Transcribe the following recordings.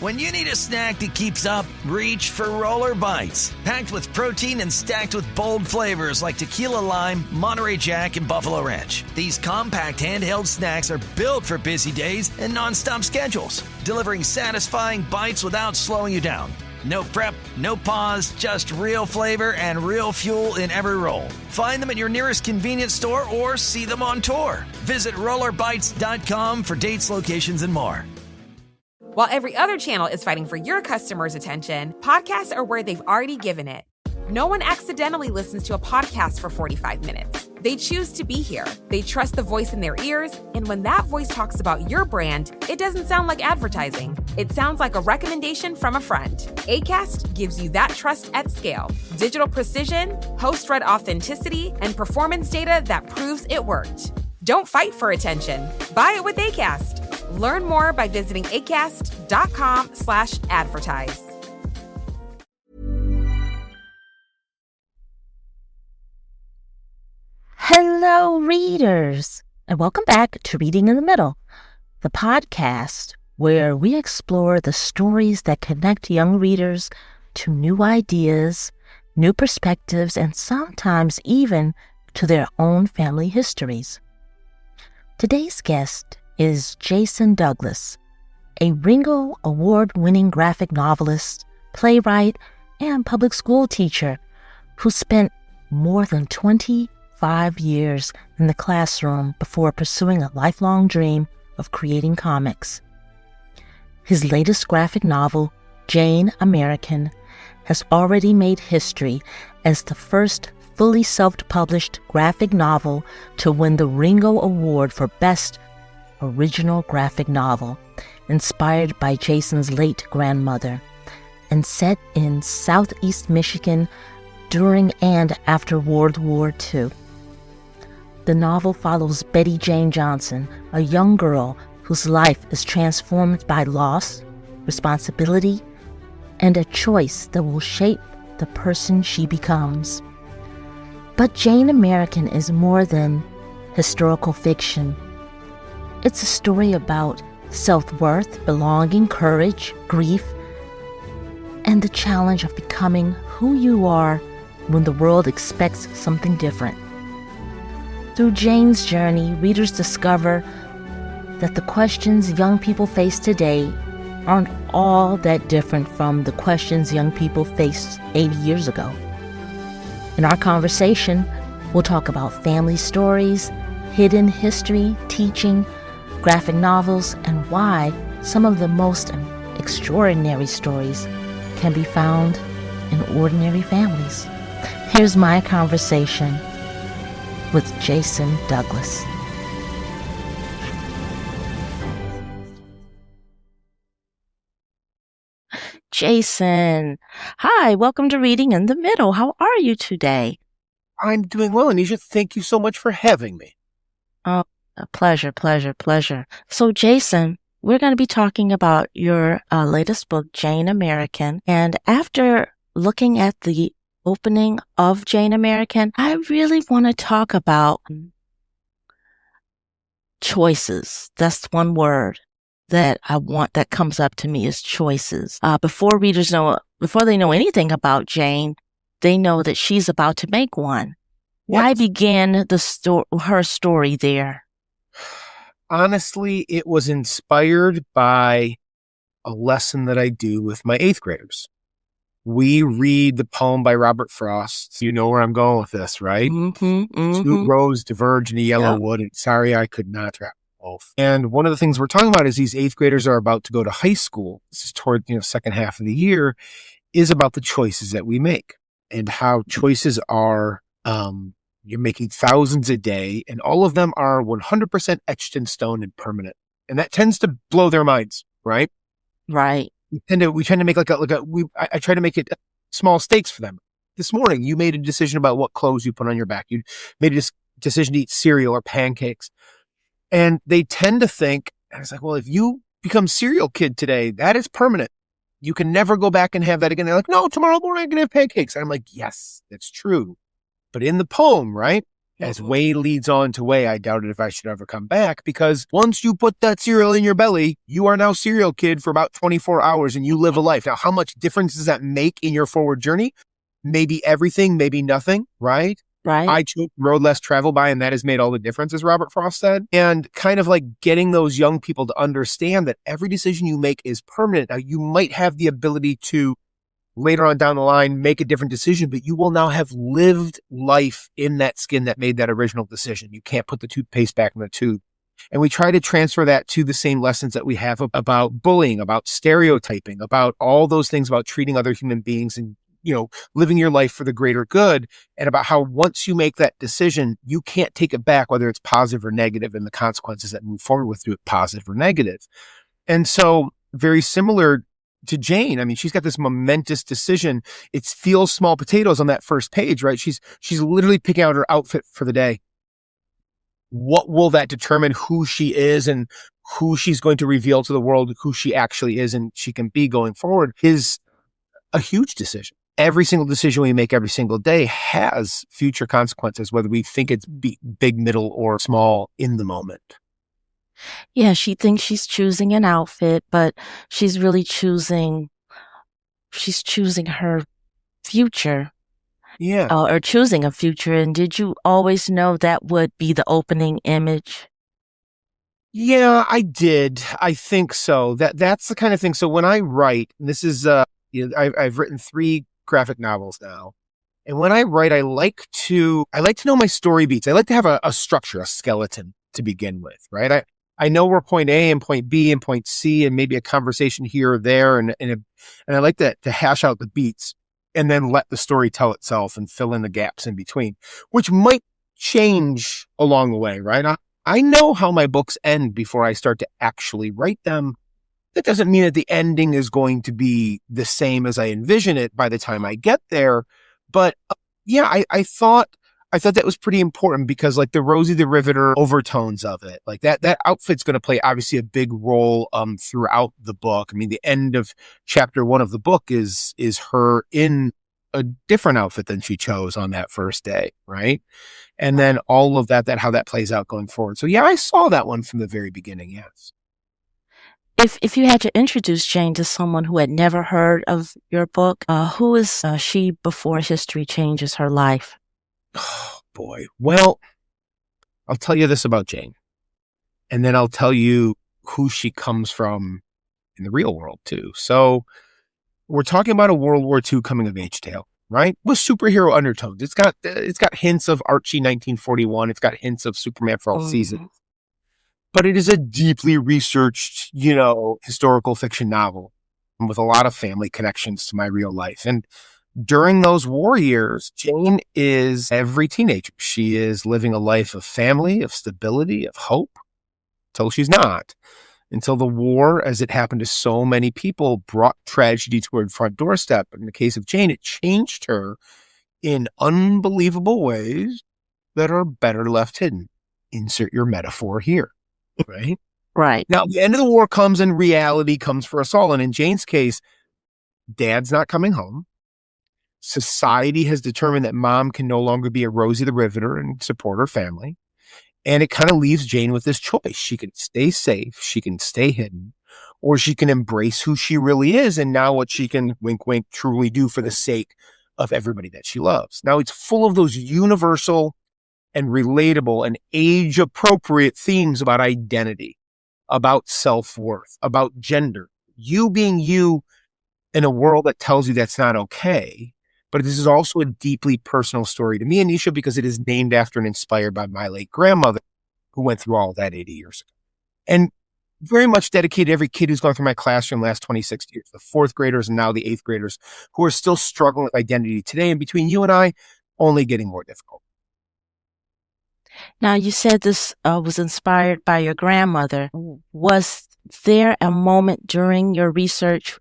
When you need a snack that keeps up, reach for Roller Bites. Packed with protein and stacked with bold flavors like tequila lime, Monterey Jack, and Buffalo Ranch. These compact handheld snacks are built for busy days and nonstop schedules, delivering satisfying bites without slowing you down. No prep, no pause, just real flavor and real fuel in every roll. Find them at your nearest convenience store or see them on tour. Visit rollerbites.com for dates, locations, and more. While every other channel is fighting for your customers' attention, podcasts are where they've already given it. No one accidentally listens to a podcast for 45 minutes. They choose to be here. They trust the voice in their ears, and when that voice talks about your brand, it doesn't sound like advertising. It sounds like a recommendation from a friend. Acast gives you that trust at scale. Digital precision, host-read authenticity, and performance data that proves it worked. Don't fight for attention. Buy it with Acast. Learn more by visiting acast.com/advertise. Hello, readers, and welcome back to Reading in the Middle, the podcast where we explore the stories that connect young readers to new ideas, new perspectives, and sometimes even to their own family histories. Today's guest is Jason Douglas, a Ringo Award-winning graphic novelist, playwright, and public school teacher who spent more than 25 years in the classroom before pursuing a lifelong dream of creating comics. His latest graphic novel, Jane American, has already made history as the first fully self-published graphic novel to win the Ringo Award for Best Original Graphic Novel, inspired by Jason's late grandmother, and set in Southeast Michigan during and after World War II. The novel follows Betty Jane Johnson, a young girl whose life is transformed by loss, responsibility, and a choice that will shape the person she becomes. But Jane American is more than historical fiction. It's a story about self-worth, belonging, courage, grief, and the challenge of becoming who you are when the world expects something different. Through Jane's journey, readers discover that the questions young people face today aren't all that different from the questions young people faced 80 years ago. In our conversation, we'll talk about family stories, hidden history, teaching, graphic novels, and why some of the most extraordinary stories can be found in ordinary families. Here's my conversation with Jason Douglas. Jason, hi, welcome to Reading in the Middle. How are you today? I'm doing well, Annisha. Thank you so much for having me. Oh, a pleasure. So, Jason, we're going to be talking about your latest book, Jane American. And after looking at the opening of Jane American, I really want to talk about choices. That's one word that that comes up to me is choices. Before they know anything about Jane, they know that she's about to make one. Yes. Why begin her story there? Honestly, it was inspired by a lesson that I do with my 8th graders. We read the poem by Robert Frost. You know where I'm going with this, right? Mm-hmm. Two rows diverge in a yellow wood, and sorry I could not trap both. And one of the things we're talking about is these 8th graders are about to go to high school. This is toward second half of the year, is about the choices that we make and how choices are you're making thousands a day, and all of them are 100% etched in stone and permanent. And that tends to blow their minds, right? Right. We tend to make I try to make it small stakes for them. This morning, you made a decision about what clothes you put on your back. You made a decision to eat cereal or pancakes. And they tend to think, and it's like, well, if you become cereal kid today, that is permanent. You can never go back and have that again. They're like, no, tomorrow morning I'm going to have pancakes. And I'm like, yes, that's true. But in the poem, right? As way leads on to way, I doubted if I should ever come back, because once you put that cereal in your belly, you are now cereal kid for about 24 hours and you live a life. Now, how much difference does that make in your forward journey? Maybe everything, maybe nothing, right? Right. I chose the road less traveled by, and that has made all the difference, as Robert Frost said. And kind of like getting those young people to understand that every decision you make is permanent. Now, you might have the ability to later on down the line make a different decision, but you will now have lived life in that skin that made that original decision. You can't put the toothpaste back in the tube. And we try to transfer that to the same lessons that we have about bullying, about stereotyping, about all those things, about treating other human beings and, living your life for the greater good, and about how once you make that decision, you can't take it back, whether it's positive or negative, and the consequences that move forward with it, positive or negative. And so very similar to Jane. I mean, she's got this momentous decision. It feels small potatoes on that first page, right? She's literally picking out her outfit for the day. What will that determine who she is and who she's going to reveal to the world, who she actually is and she can be going forward, is a huge decision. Every single decision we make every single day has future consequences, whether we think it's big, middle, or small in the moment. Yeah, she thinks she's choosing an outfit, but she's really choosing her future. Yeah. Or choosing a future. And did you always know that would be the opening image? Yeah, I did. I think so. That's the kind of thing. So when I write, and this is, I've written 3 graphic novels now. And when I write, I like to know my story beats. I like to have a structure, a skeleton to begin with, right? I know where point A and point B and point C and maybe a conversation here or there. And I like to hash out the beats and then let the story tell itself and fill in the gaps in between, which might change along the way, right? I know how my books end before I start to actually write them. That doesn't mean that the ending is going to be the same as I envision it by the time I get there. But yeah, I thought that was pretty important, because like the Rosie the Riveter overtones of it, like that outfit's going to play obviously a big role throughout the book. I mean, the end of chapter 1 of the book is her in a different outfit than she chose on that first day, right? And then all of that how that plays out going forward. So yeah, I saw that one from the very beginning, yes. If you had to introduce Jane to someone who had never heard of your book, who is she before history changes her life? Oh, boy. Well, I'll tell you this about Jane, and then I'll tell you who she comes from in the real world too. So we're talking about a World War II coming of age tale, right? With superhero undertones. It's got hints of Archie 1941. It's got hints of Superman for all seasons. But it is a deeply researched, historical fiction novel with a lot of family connections to my real life. And during those war years, Jane is every teenager. She is living a life of family, of stability, of hope, until she's not. Until the war, as it happened to so many people, brought tragedy to her front doorstep. But in the case of Jane, it changed her in unbelievable ways that are better left hidden. Insert your metaphor here. Right? Right. Now, the end of the war comes and reality comes for us all. And in Jane's case, Dad's not coming home. Society has determined that Mom can no longer be a Rosie the Riveter and support her family. And it kind of leaves Jane with this choice. She can stay safe, she can stay hidden, or she can embrace who she really is and now what she can, wink, wink, truly do for the sake of everybody that she loves. Now, it's full of those universal and relatable and age-appropriate themes about identity, about self-worth, about gender, you being you in a world that tells you that's not okay. But this is also a deeply personal story to me, Annisha, because it is named after and inspired by my late grandmother, who went through all of that 80 years ago. And very much dedicated to every kid who's gone through my classroom the last 26 years, the 4th graders and now the 8th graders, who are still struggling with identity today. And between you and I, only getting more difficult. Now, you said this was inspired by your grandmother. Was there a moment during your research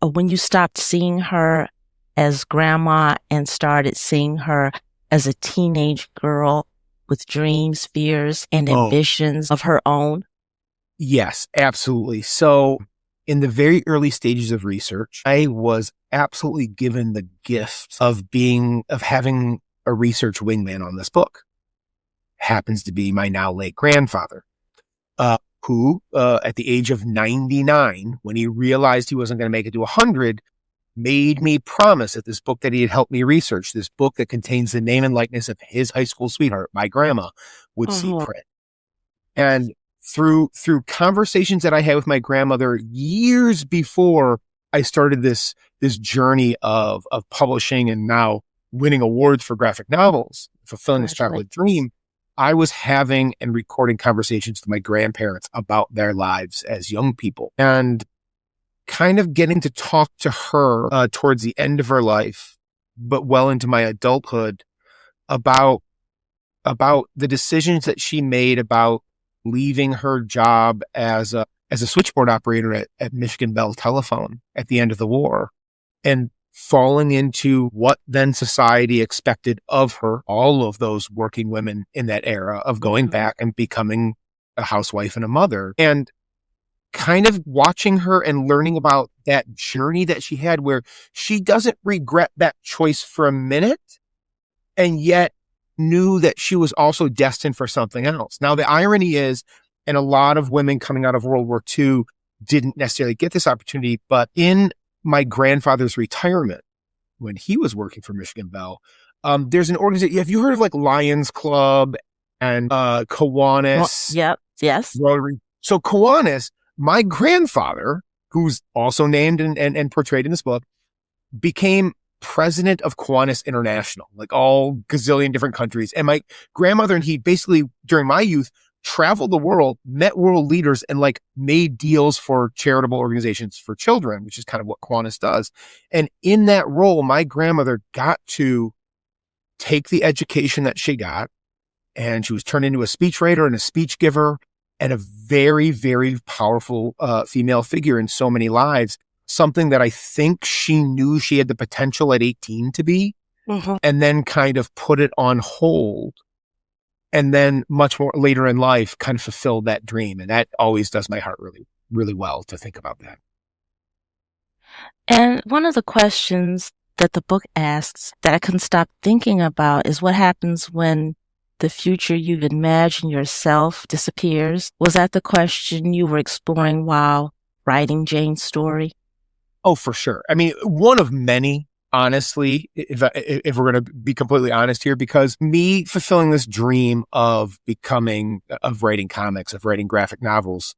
when you stopped seeing her as grandma and started seeing her as a teenage girl with dreams, fears, and ambitions of her own? Yes, absolutely. So in the very early stages of research, I was absolutely given the gift of having a research wingman on this book. happens to be my now late grandfather, who at the age of 99, when he realized he wasn't going to make it to 100, made me promise that this book that he had helped me research, this book that contains the name and likeness of his high school sweetheart, my grandma, would see print. And through conversations that I had with my grandmother years before I started this journey of publishing and now winning awards for graphic novels, fulfilling this childhood dream, I was having and recording conversations with my grandparents about their lives as young people, and kind of getting to talk to her towards the end of her life, but well into my adulthood, about the decisions that she made about leaving her job as a switchboard operator at Michigan Bell Telephone at the end of the war, and falling into what then society expected of her, all of those working women in that era, of going back and becoming a housewife and a mother, and kind of watching her and learning about that journey that she had, where she doesn't regret that choice for a minute, and yet knew that she was also destined for something else. Now, the irony is, and a lot of women coming out of World War II didn't necessarily get this opportunity, but in my grandfather's retirement, when he was working for Michigan Bell, there's an organization. Have you heard of like Lions Club and Kiwanis? Yes. Rotary. So Kiwanis, my grandfather, who's also named and portrayed in this book, became president of Kiwanis International, like all gazillion different countries. And my grandmother and he basically, during my youth, traveled the world, met world leaders, and like made deals for charitable organizations for children, which is kind of what Kiwanis does. And in that role, my grandmother got to take the education that she got, and she was turned into a speechwriter and a speech giver and a very, very powerful female figure in so many lives. Something that I think she knew she had the potential at 18 to be, and then kind of put it on hold. And then much more later in life, kind of fulfilled that dream. And that always does my heart really, really well to think about that. And one of the questions that the book asks that I couldn't stop thinking about is what happens when the future you've imagined yourself disappears. Was that the question you were exploring while writing Jane's story? Oh, for sure. I mean, one of many, honestly, if we're going to be completely honest here, because me fulfilling this dream of writing comics, of writing graphic novels,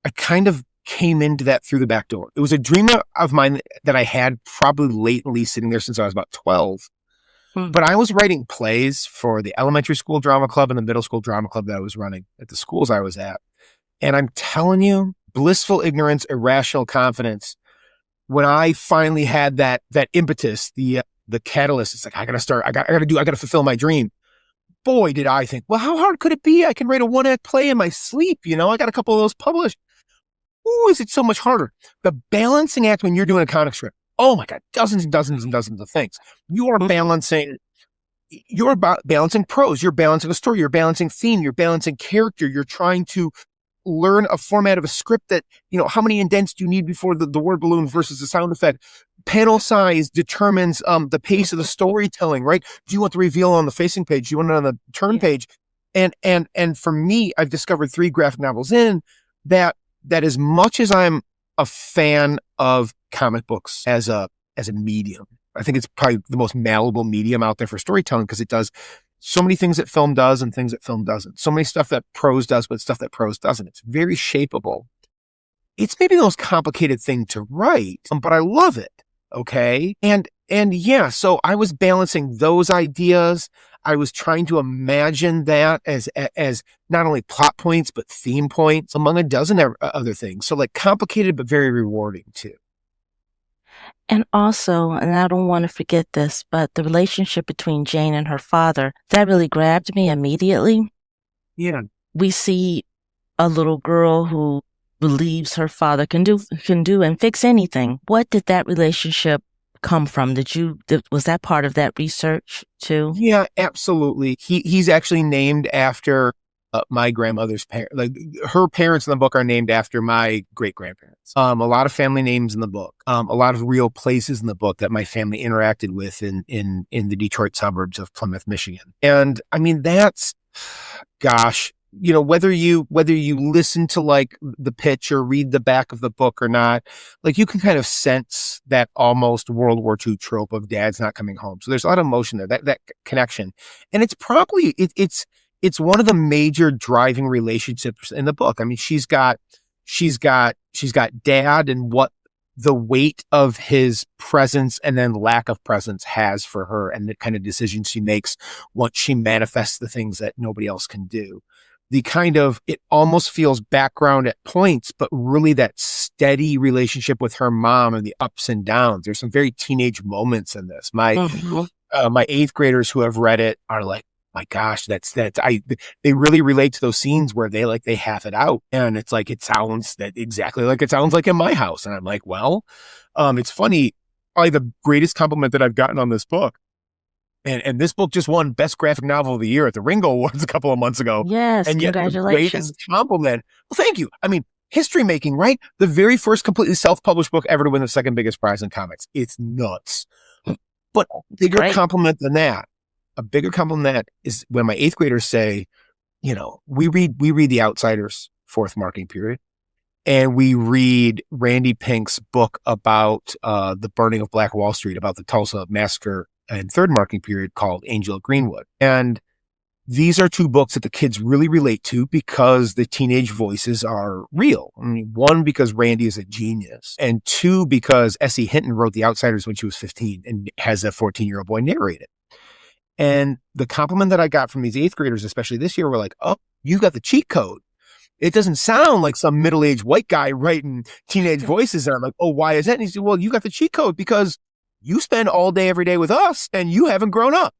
I kind of came into that through the back door. It was a dream of mine that I had probably latently sitting there since I was about 12. But I was writing plays for the elementary school drama club and the middle school drama club that I was running at the schools I was at. And I'm telling you, blissful ignorance, irrational confidence, when I finally had that impetus, the catalyst, it's like, I gotta fulfill my dream. Boy, did I think, well, how hard could it be? I can write a one-act play in my sleep. I got a couple of those published. Ooh, is it so much harder? The balancing act when you're doing a comic strip. Oh my God, dozens and dozens and dozens of things. You're balancing prose. You're balancing a story. You're balancing theme. You're balancing character. You're trying to learn a format of a script that, how many indents do you need before the word balloon versus the sound effect? Panel size determines the pace of the storytelling, right? Do you want the reveal on the facing page? Do you want it on the turn page? And for me, I've discovered 3 graphic novels in that as much as I'm a fan of comic books as a medium, I think it's probably the most malleable medium out there for storytelling, because it does so many things that film does and things that film doesn't. So many stuff that prose does, but stuff that prose doesn't. It's very shapeable. It's maybe the most complicated thing to write, but I love it. Okay. And yeah, so I was balancing those ideas. I was trying to imagine that as not only plot points, but theme points, among a dozen other things. So like complicated, but very rewarding too. And also, and I don't want to forget this, but the relationship between Jane and her father, that really grabbed me immediately. Yeah. We see a little girl who believes her father can do and fix anything. What did that relationship come from? Was that part of that research too? Yeah, absolutely. He's actually named after my grandmother's parents. Like, her parents in the book are named after my great grandparents. A lot of family names in the book. A lot of real places in the book that my family interacted with in the Detroit suburbs of Plymouth, Michigan. And I mean, that's gosh, whether you listen to like the pitch or read the back of the book or not, like you can kind of sense that almost World War II trope of dad's not coming home. So there's a lot of emotion there, that connection. And it's probably, it's one of the major driving relationships in the book. I mean, she's got dad and what the weight of his presence and then lack of presence has for her, and the kind of decisions she makes once she manifests the things that nobody else can do. The kind of, it almost feels background at points, but really that steady relationship with her mom and the ups and downs. There's some very teenage moments in this. My 8th graders who have read it are like, my gosh, they really relate to those scenes where they have it out. And it's like, it sounds exactly like it sounds like in my house. And I'm like, well, it's funny. Probably the greatest compliment that I've gotten on this book. And this book just won Best Graphic Novel of the Year at the Ringo Awards a couple of months ago. Yes, and yet congratulations. The greatest compliment. Well, thank you. I mean, history making, right? The very first completely self-published book ever to win the second biggest prize in comics. It's nuts. But a bigger compliment than that is when my 8th graders say, we read The Outsiders, 4th marking period, and we read Randy Pink's book about the burning of Black Wall Street, about the Tulsa massacre and 3rd marking period, called Angel of Greenwood. And these are 2 books that the kids really relate to because the teenage voices are real. I mean, 1, because Randy is a genius, and 2, because S.E. Hinton wrote The Outsiders when she was 15 and has a 14-year-old boy narrate it. And the compliment that I got from these 8th graders, especially this year, were like, oh, you got the cheat code. It doesn't sound like some middle-aged white guy writing teenage voices. And I'm like, oh, why is that? And he said, well, you got the cheat code because you spend all day, every day with us and you haven't grown up.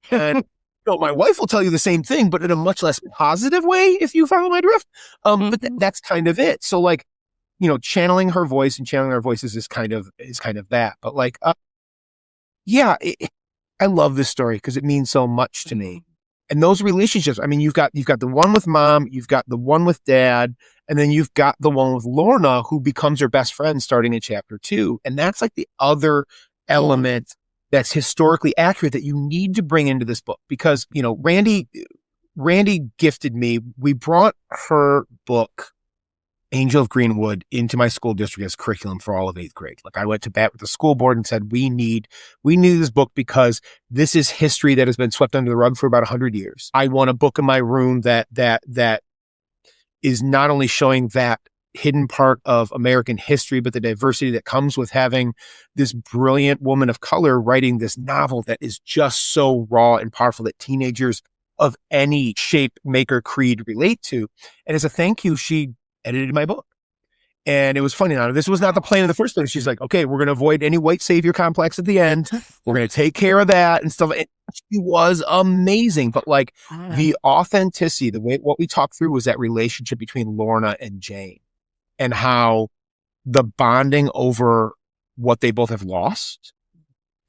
And my wife will tell you the same thing, but in a much less positive way, if you follow my drift. But that's kind of it. So like, channeling her voice and channeling our voices is kind of that. But like, I love this story because it means so much to me. And those relationships, I mean, you've got the one with mom, you've got the one with dad, and then you've got the one with Lorna, who becomes her best friend starting in chapter 2. And that's like the other element that's historically accurate that you need to bring into this book because, Randy gifted me. We brought her book, Angel of Greenwood, into my school district as curriculum for all of 8th grade. Like, I went to bat with the school board and said, we need this book because this is history that has been swept under the rug for about 100 years. I want a book in my room that is not only showing that hidden part of American history, but the diversity that comes with having this brilliant woman of color writing this novel that is just so raw and powerful that teenagers of any shape, maker, creed relate to. And as a thank you, she edited my book. And it was funny. Now, this was not the plan in the first place. She's like, okay, we're going to avoid any white savior complex at the end. We're going to take care of that and stuff. And she was amazing. But like the authenticity, the way, what we talked through was that relationship between Lorna and Jane and how the bonding over what they both have lost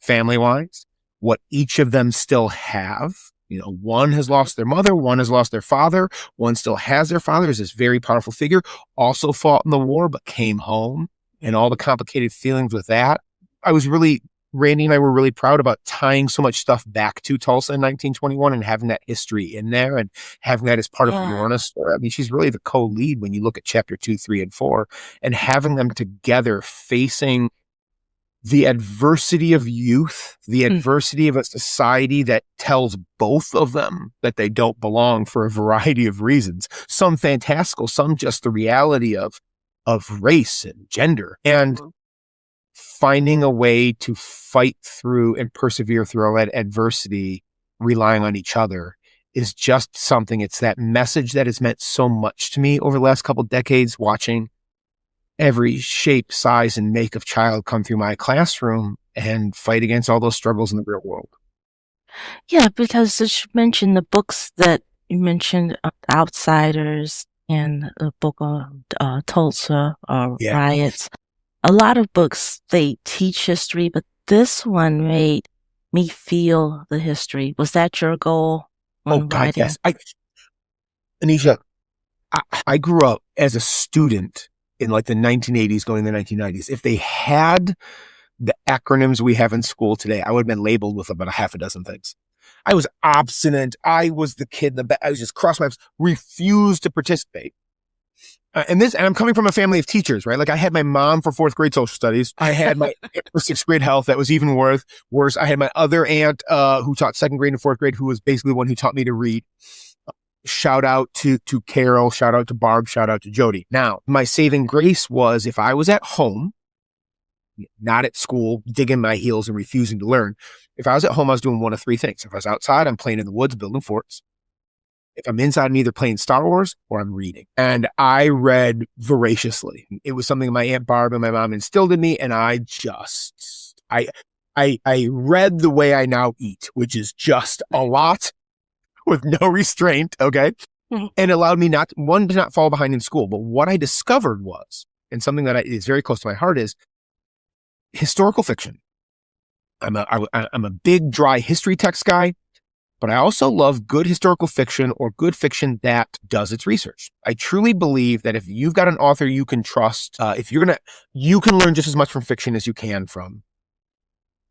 family-wise, what each of them still have. One has lost their mother, one has lost their father, one still has their father, is this very powerful figure, also fought in the war, but came home, and all the complicated feelings with that. Randy and I were really proud about tying so much stuff back to Tulsa in 1921 and having that history in there and having that as part of Lorna's story. I mean, she's really the co-lead when you look at chapter 2, 3, and 4, and having them together facing the adversity of youth, the adversity of a society that tells both of them that they don't belong for a variety of reasons, some fantastical, some just the reality of race and gender, and finding a way to fight through and persevere through all that adversity, relying on each other, is just something. It's that message that has meant so much to me over the last couple of decades, watching every shape, size, and make of child come through my classroom and fight against all those struggles in the real world. Yeah, because as you mentioned, the books that you mentioned, Outsiders and the book on Tulsa riots, a lot of books, they teach history, but this one made me feel the history. Was that your goal? God, yes. Annisha, I grew up as a student in like the 1980s going to the 1990s. If they had the acronyms we have in school today, I would have been labeled with about a half a dozen things. I was obstinate. I was the kid in the back. I was just cross my arms, refused to participate. And I'm coming from a family of teachers, right? Like I had my mom for 4th grade social studies. I had my aunt for 6th grade health. That was even worse. I had my other aunt, who taught 2nd grade and 4th grade, who was basically the one who taught me to read. Shout out to Carol, shout out to Barb, shout out to Jody. Now, my saving grace was if I was at home, not at school, digging my heels and refusing to learn. If I was at home, I was doing one of 3 things. If I was outside, I'm playing in the woods, building forts. If I'm inside, I'm either playing Star Wars or I'm reading. And I read voraciously. It was something my Aunt Barb and my mom instilled in me. And I read the way I now eat, which is just a lot with no restraint. Okay. Mm-hmm. And allowed me to not fall behind in school. But what I discovered was, and something that is very close to my heart, is historical fiction. I'm a big dry history text guy. But I also love good historical fiction or good fiction that does its research. I truly believe that if you've got an author you can trust, you can learn just as much from fiction as you can from,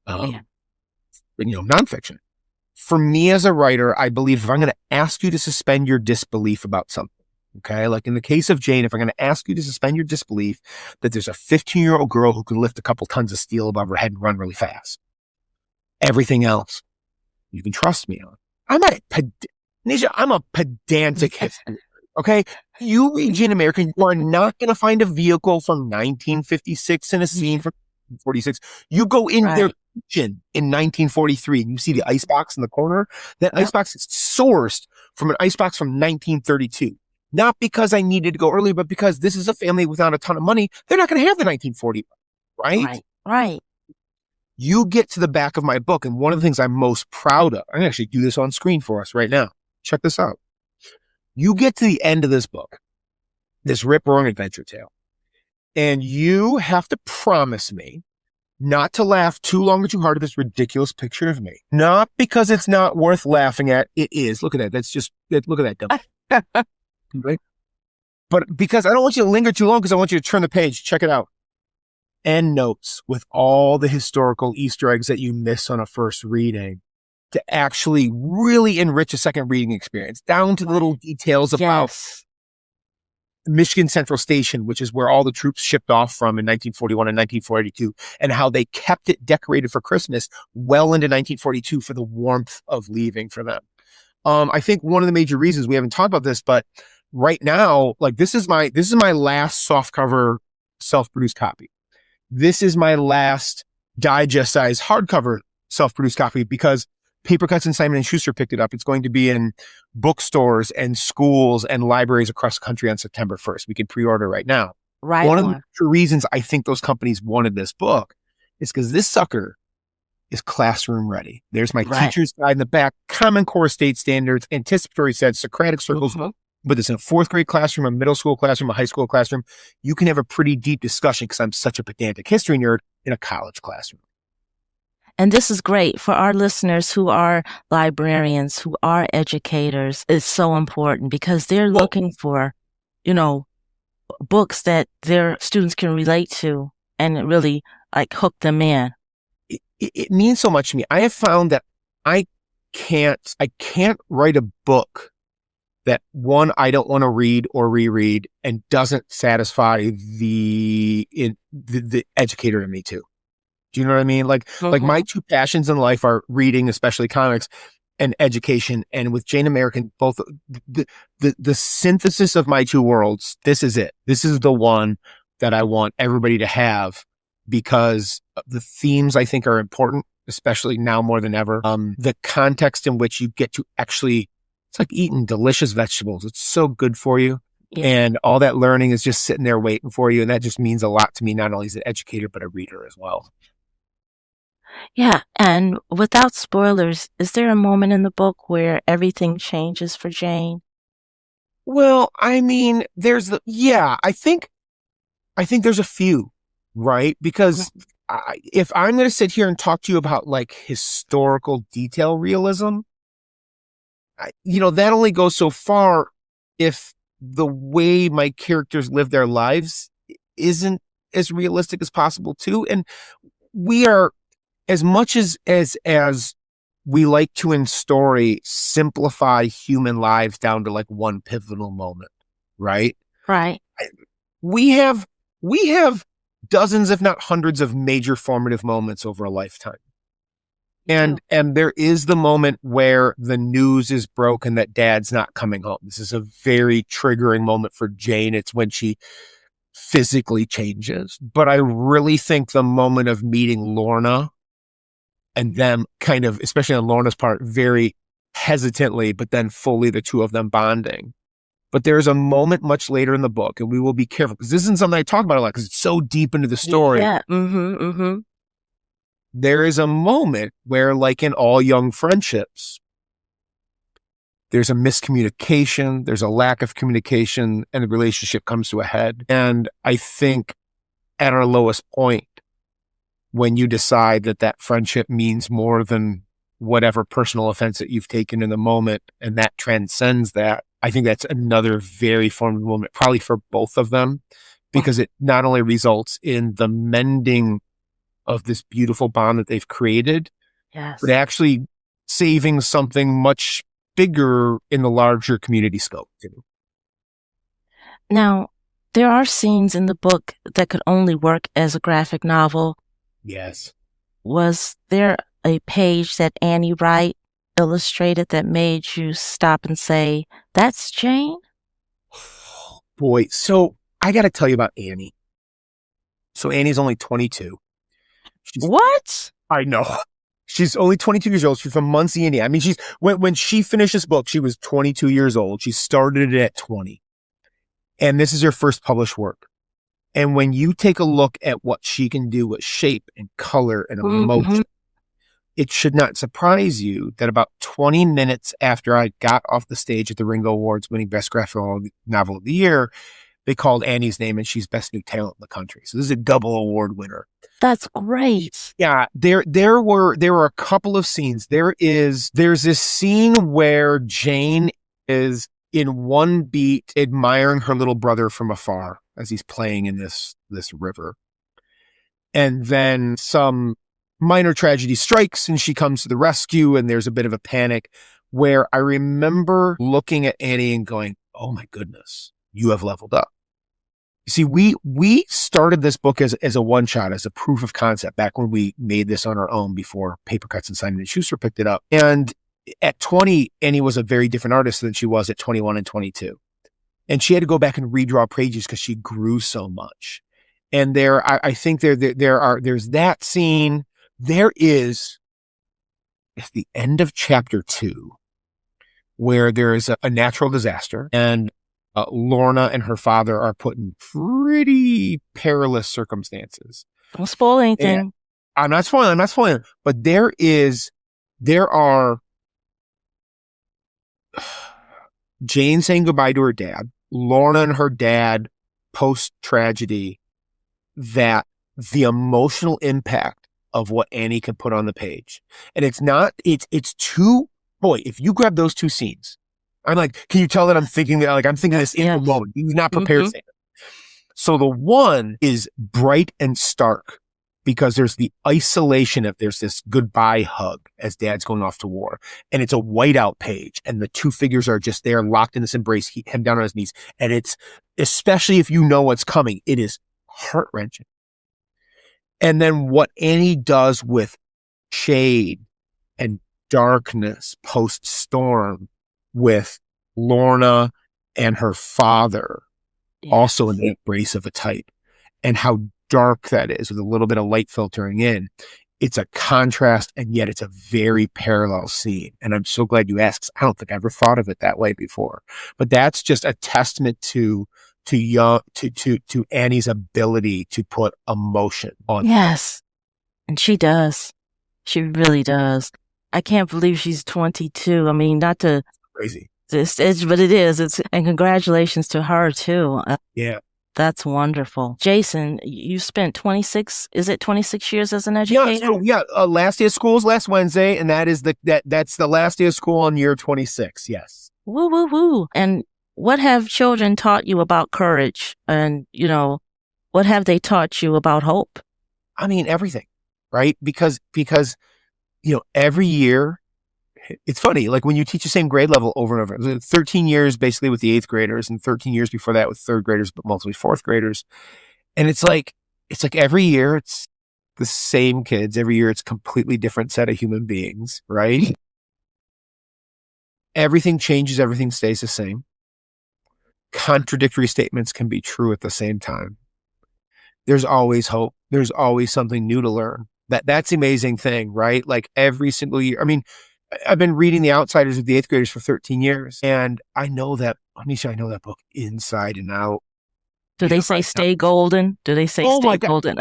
nonfiction. For me as a writer, I believe if I'm going to ask you to suspend your disbelief about something, okay, like in the case of Jane, if I'm going to ask you to suspend your disbelief that there's a 15-year-old girl who can lift a couple tons of steel above her head and run really fast, everything else you can trust me on. Annisha, I'm a pedantic history. Okay. You read Jane American, you are not going to find a vehicle from 1956 and a scene from 1946. You go in their kitchen in 1943 and you see the icebox in the corner. That icebox is sourced from an icebox from 1932. Not because I needed to go earlier, but because this is a family without a ton of money. They're not going to have the 1940, right? Right. You get to the back of my book, and one of the things I'm most proud of, I'm going to actually do this on screen for us right now. Check this out. You get to the end of this book, this rip-roaring adventure tale, and you have to promise me not to laugh too long or too hard at this ridiculous picture of me. Not because it's not worth laughing at. It is. Look at that. Look at that. Dumb. Right? But because I don't want you to linger too long, because I want you to turn the page. Check it out. End notes with all the historical Easter eggs that you miss on a first reading to actually really enrich a second reading experience, down to the little details about Michigan Central Station, which is where all the troops shipped off from in 1941 and 1942, and how they kept it decorated for Christmas well into 1942 for the warmth of leaving for them. I think one of the major reasons, we haven't talked about this, but right now, like this is my last softcover self-produced copy. This is my last digest-sized hardcover self-produced copy because Paper Cuts and Simon & Schuster picked it up. It's going to be in bookstores and schools and libraries across the country on September 1st. We can pre-order right now. Right. One of the reasons I think those companies wanted this book is because this sucker is classroom ready. There's my teacher's guide in the back, Common Core state standards, anticipatory sets, Socratic circles. Mm-hmm. But it's in a 4th grade classroom, a middle school classroom, a high school classroom. You can have a pretty deep discussion because I'm such a pedantic history nerd in a college classroom. And this is great for our listeners who are librarians, who are educators. It's so important because they're looking for, books that their students can relate to and really hook them in. It means so much to me. I have found that I can't write a book that one, I don't want to read or reread and doesn't satisfy the educator in me too. Do you know what I mean? Like my 2 passions in life are reading, especially comics, and education. And with Jane American, both the synthesis of my 2 worlds, this is it. This is the one that I want everybody to have because the themes I think are important, especially now more than ever. The context in which you get to actually, it's like eating delicious vegetables. It's so good for you. Yeah. And all that learning is just sitting there waiting for you. And that just means a lot to me, not only as an educator, but a reader as well. Yeah. And without spoilers, is there a moment in the book where everything changes for Jane? Well, I mean, I think there's a few, right? Because if I'm going to sit here and talk to you about historical detail realism, that only goes so far if the way my characters live their lives isn't as realistic as possible too. And we are, as much as we like to in story simplify human lives down to like one pivotal moment, right? Right. We have dozens, if not hundreds, of major formative moments over a lifetime. And there is the moment where the news is broken that dad's not coming home. This is a very triggering moment for Jane. It's when she physically changes. But I really think the moment of meeting Lorna and them kind of, especially on Lorna's part, very hesitantly, but then fully the two of them bonding. But there's a moment much later in the book, and we will be careful because this isn't something I talk about a lot because it's so deep into the story. Yeah. Mm-hmm. There is a moment where, like in all young friendships, there's a miscommunication, there's a lack of communication, and the relationship comes to a head. And I think at our lowest point, when you decide that that friendship means more than whatever personal offense that you've taken in the moment, and that transcends that, I think that's another very formative moment, probably for both of them, because it not only results in the mending of this beautiful bond that they've created, but actually saving something much bigger in the larger community scope too. Now, there are scenes in the book that could only work as a graphic novel. Yes. Was there a page that Annie Wright illustrated that made you stop and say, that's Jane? Boy, so I got to tell you about Annie. So Annie's only 22. What? I know. She's only 22 years old. She's from Muncie, Indiana. I mean, when she finished this book, she was 22 years old. She started it at 20. And this is her first published work. And when you take a look at what she can do with shape and color and emotion, it should not surprise you that about 20 minutes after I got off the stage at the Ringo Awards-winning Best Graphic Novel of the Year, they called Annie's name and she's Best New Talent in the country. So this is a double award winner. That's great. Yeah, there were a couple of scenes. There's this scene where Jane is in one beat admiring her little brother from afar as he's playing in this river. And then some minor tragedy strikes and she comes to the rescue and there's a bit of a panic where I remember looking at Annie and going, oh my goodness, you have leveled up. You see, we started this book as a one-shot, as a proof of concept back when we made this on our own before Paper Cuts and Simon & Schuster picked it up. And at 20, Annie was a very different artist than she was at 21 and 22. And she had to go back and redraw pages because she grew so much. And I think there's that scene. There is, at the end of chapter 2, where there is a natural disaster and Lorna and her father are put in pretty perilous circumstances. Don't spoil anything. And I'm not spoiling, but there are Jane saying goodbye to her dad, Lorna and her dad post-tragedy, that the emotional impact of what Annie can put on the page. And it's too, boy, if you grab those two scenes, I'm like, can you tell that I'm thinking this in the moment? You're not prepared to say it. So the one is bright and stark because there's the isolation of there's this goodbye hug as dad's going off to war. And it's a whiteout page. And the two figures are just there locked in this embrace, him down on his knees. And it's, especially if you know what's coming, it is heart-wrenching. And then what Annie does with shade and darkness post-storm with Lorna and her father, also in the embrace of a type, and how dark that is with a little bit of light filtering in. It's a contrast, and yet it's a very parallel scene. And I'm so glad you asked. I don't think I ever thought of it that way before. But that's just a testament to Annie's ability to put emotion on. Yes, and she does. She really does. I can't believe she's 22. I mean, not to crazy. But it is. And congratulations to her too. Yeah. That's wonderful. Jason, you spent 26 years as an educator? Last day of school is last Wednesday, and that's the last day of school in year 26. Yes. Woo, woo, woo. And what have children taught you about courage? And, what have they taught you about hope? I mean, everything, right? Because every year it's funny, like when you teach the same grade level over and over, 13 years basically with the 8th graders and 13 years before that with 3rd graders, but mostly 4th graders. And it's like every year it's the same kids. Every year it's a completely different set of human beings, right? Everything changes. Everything stays the same. Contradictory statements can be true at the same time. There's always hope. There's always something new to learn. That's the amazing thing, right? Like every single year. I mean, I've been reading The Outsiders of the 8th graders for 13 years. And I know that, Annisha, I know that book inside and out. Do they say stay golden? Do they say stay golden?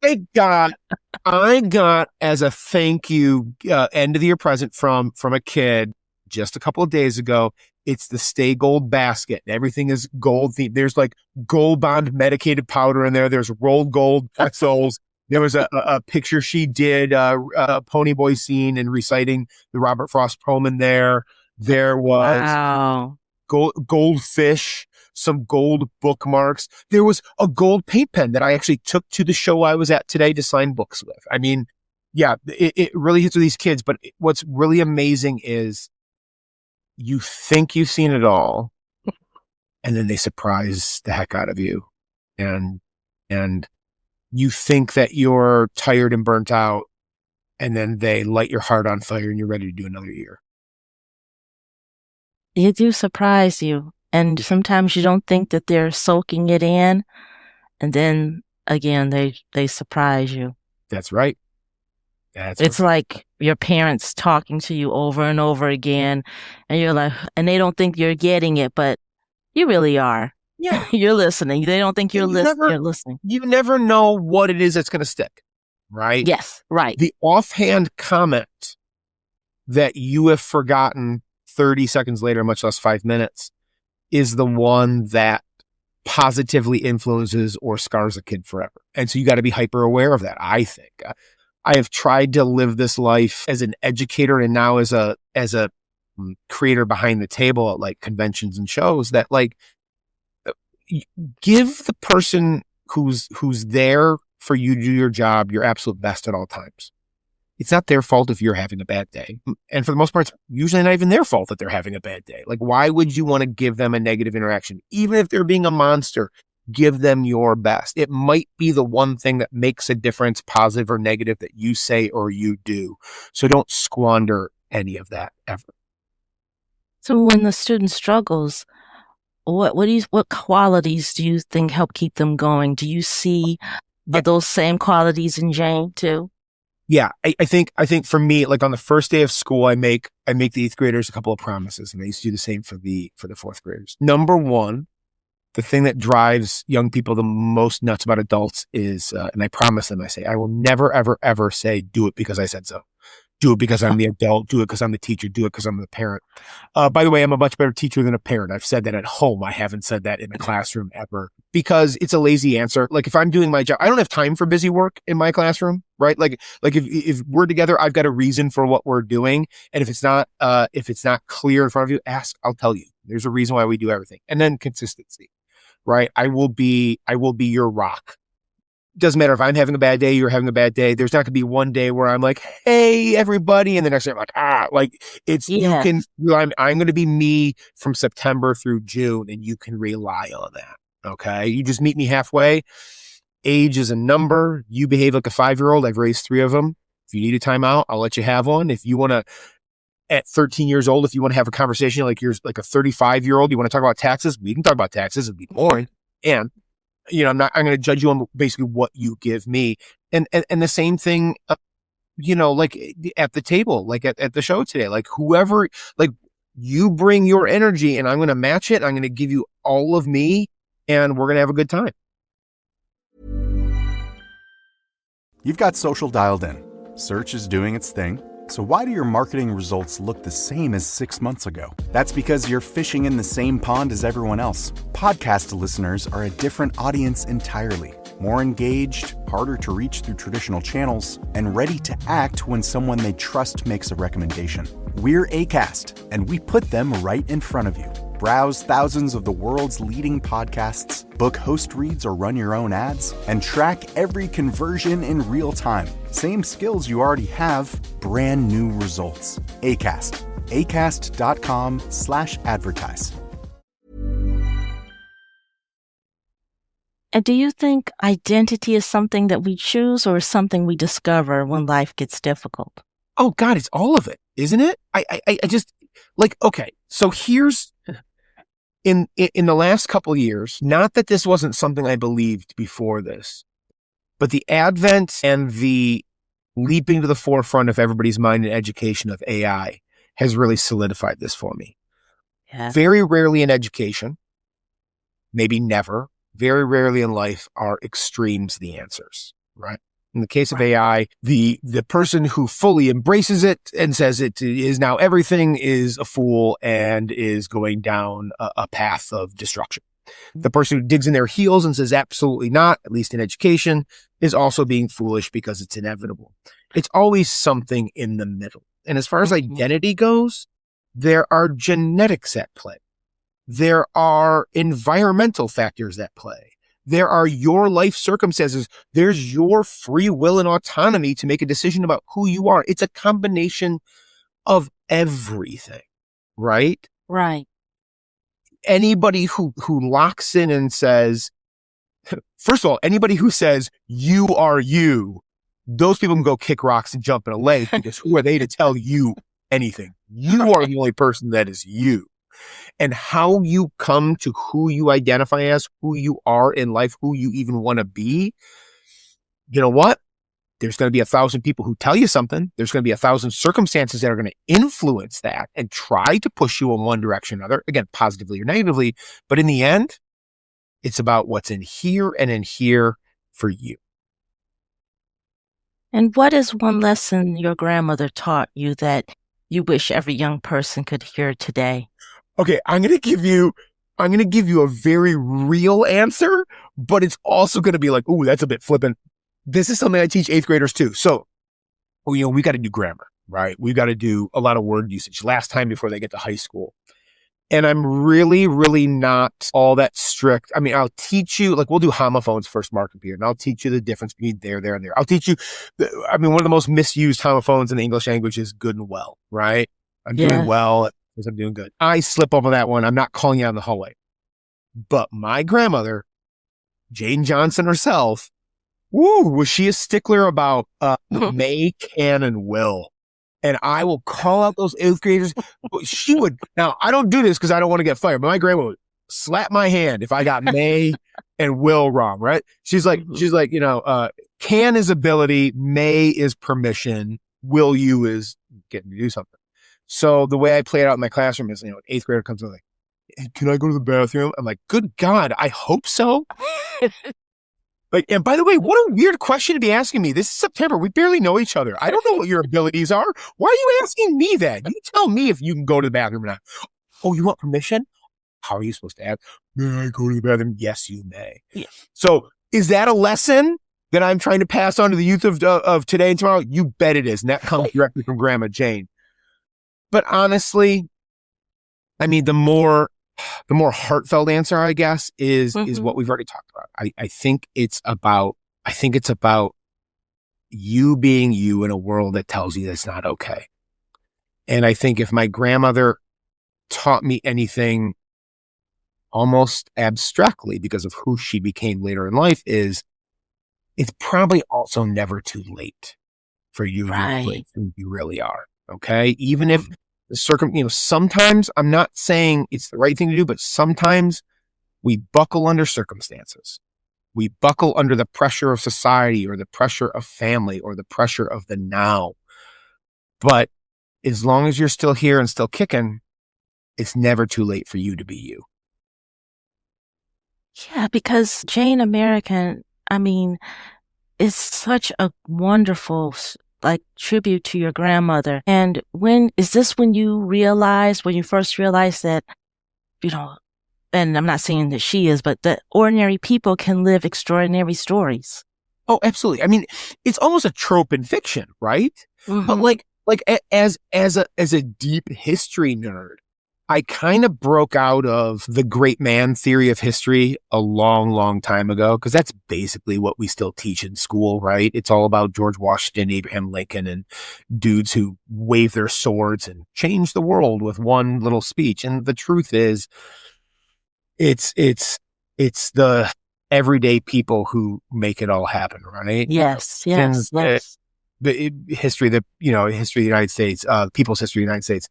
I got as a thank you end of the year present from a kid just a couple of days ago. It's the Stay Gold basket. Everything is gold themed. There's like Gold Bond medicated powder in there. There's rolled gold pencils. There was a picture she did, a Ponyboy scene and reciting the Robert Frost poem in there. There was goldfish, some gold bookmarks. There was a gold paint pen that I actually took to the show I was at today to sign books with. I mean, yeah, it really hits with these kids. But what's really amazing is you think you've seen it all, and then they surprise the heck out of you. And you think that you're tired and burnt out, and then they light your heart on fire and you're ready to do another year. They do surprise you. And sometimes you don't think that they're soaking it in. And then again, they surprise you. That's right. It's like your parents talking to you over and over again. And you're like, and they don't think you're getting it, but you really are. Yeah. You're listening. They don't think you're listening. You never know what it is that's going to stick. Right? Yes. Right. The offhand comment that you have forgotten 30 seconds later, much less 5 minutes, is the one that positively influences or scars a kid forever. And so you got to be hyper aware of that, I think. I have tried to live this life as an educator and now as a creator behind the table at like conventions and shows that like give the person who's there for you to do your job your absolute best at all times. It's not their fault if you're having a bad day. And for the most part, it's usually not even their fault that they're having a bad day. Like, why would you want to give them a negative interaction? Even if they're being a monster, give them your best. It might be the one thing that makes a difference, positive or negative, that you say or you do. So don't squander any of that ever. So when the student struggles, what qualities do you think help keep them going? Do you see those same qualities in Jane too? Yeah, I think for me, like on the first day of school, I make the 8th graders a couple of promises, and I used to do the same for the 4th graders. Number one, the thing that drives young people the most nuts about adults is, and I promise them, I say, I will never, ever, ever say, do it because I said so. Do it because I'm the adult. Do it because I'm the teacher. Do it because I'm the parent. By the way, I'm a much better teacher than a parent. I've said that at home. I haven't said that in the classroom ever because it's a lazy answer. Like if I'm doing my job, I don't have time for busy work in my classroom, right? Like if we're together, I've got a reason for what we're doing. And if it's not clear in front of you, ask, I'll tell you. There's a reason why we do everything. And then consistency, right? I will be your rock. Doesn't matter if I'm having a bad day, you're having a bad day. There's not going to be one day where I'm like, hey, everybody. And the next day I'm like, it's, yes. I'm going to be me from September through June, and you can rely on that. Okay. You just meet me halfway. Age is a number. You behave like a 5-year-old. I've raised 3 of them. If you need a timeout, I'll let you have one. If you want to, at 13 years old, if you want to have a conversation like you're like a 35-year-old, you want to talk about taxes, we can talk about taxes. It'd be boring. And I'm going to judge you on basically what you give me. And the same thing, like at the table, like at the show today, like whoever, like you bring your energy and I'm going to match it. I'm going to give you all of me and we're going to have a good time. You've got social dialed in. Search is doing its thing. So why do your marketing results look the same as 6 months ago? That's because you're fishing in the same pond as everyone else. Podcast listeners are a different audience entirely. More engaged, harder to reach through traditional channels, and ready to act when someone they trust makes a recommendation. We're Acast, and we put them right in front of you. Browse thousands of the world's leading podcasts book host reads or run your own ads, and track every conversion in real time. Same skills you already have, brand new results. Acast. Acast.com/advertise. And do you think identity is something that we choose or something we discover when life gets difficult? Oh God, it's all of it, isn't it? I just like, okay, so here's in the last couple of years, not that this wasn't something I believed before this, but the advent and the leaping to the forefront of everybody's mind in education of AI has really solidified this for me. Yeah. Very rarely in education, maybe never, very rarely in life are extremes the answers, right? In the case of AI, the person who fully embraces it and says it is now everything is a fool and is going down a path of destruction. The person who digs in their heels and says absolutely not, at least in education, is also being foolish because it's inevitable. It's always something in the middle. And as far as identity goes, there are genetics at play. There are environmental factors at play. There are your life circumstances. There's your free will and autonomy to make a decision about who you are. It's a combination of everything, right? Right. Anybody who locks in and says, first of all, anybody who says you are you, those people can go kick rocks and jump in a lake because who are they to tell you anything? You are the only person that is you. And how you come to who you identify as, who you are in life, who you even want to be, you know what? There's going to be 1,000 people who tell you something. There's going to be 1,000 circumstances that are going to influence that and try to push you in one direction or another, again, positively or negatively. But in the end, it's about what's in here and in here for you. And what is one lesson your grandmother taught you that you wish every young person could hear today? Okay, I'm going to give you a very real answer, but it's also going to be like, ooh, that's a bit flippant. This is something I teach 8th graders too. So, we got to do grammar, right? We've got to do a lot of word usage last time before they get to high school. And I'm really, really not all that strict. I mean, I'll teach you, like we'll do homophones first marking period, and I'll teach you the difference between there, and there. I'll teach you, one of the most misused homophones in the English language is good and well, right? I'm doing well. I'm doing good. I slip over that one. I'm not calling you out in the hallway. But my grandmother, Jane Johnson herself, was she a stickler about may, can, and will. And I will call out those 8th graders. She would, now I don't do this because I don't want to get fired, but my grandma would slap my hand if I got may and will wrong, right? She's like, can is ability, may is permission, will you is getting to do something. So the way I play it out in my classroom is, an 8th grader comes in like, hey, can I go to the bathroom? I'm like, good God, I hope so. And by the way, what a weird question to be asking me. This is September. We barely know each other. I don't know what your abilities are. Why are you asking me that? You tell me if you can go to the bathroom or not. Oh, you want permission? How are you supposed to ask? May I go to the bathroom? Yes, you may. Yeah. So is that a lesson that I'm trying to pass on to the youth of today and tomorrow? You bet it is. And that comes directly from Grandma Jane. But honestly, I mean, the more heartfelt answer, I guess, is what we've already talked about. I think it's about you being you in a world that tells you that's not okay. And I think if my grandmother taught me anything almost abstractly because of who she became later in life, is it's probably also never too late for you to replace who you really are. Okay. Even if sometimes I'm not saying it's the right thing to do, but sometimes we buckle under circumstances. We buckle under the pressure of society or the pressure of family or the pressure of the now. But as long as you're still here and still kicking, it's never too late for you to be you. Yeah, because Jane American, is such a wonderful tribute to your grandmother. And when you first realized that, and I'm not saying that she is, but that ordinary people can live extraordinary stories. Oh, absolutely. It's almost a trope in fiction, right? Mm-hmm. But as a deep history nerd, I kind of broke out of the great man theory of history a long, long time ago, because that's basically what we still teach in school, right? It's all about George Washington, Abraham Lincoln, and dudes who wave their swords and change the world with one little speech. And the truth is, it's the everyday people who make it all happen, right? Yes. The history of the United States, people's history of the United States,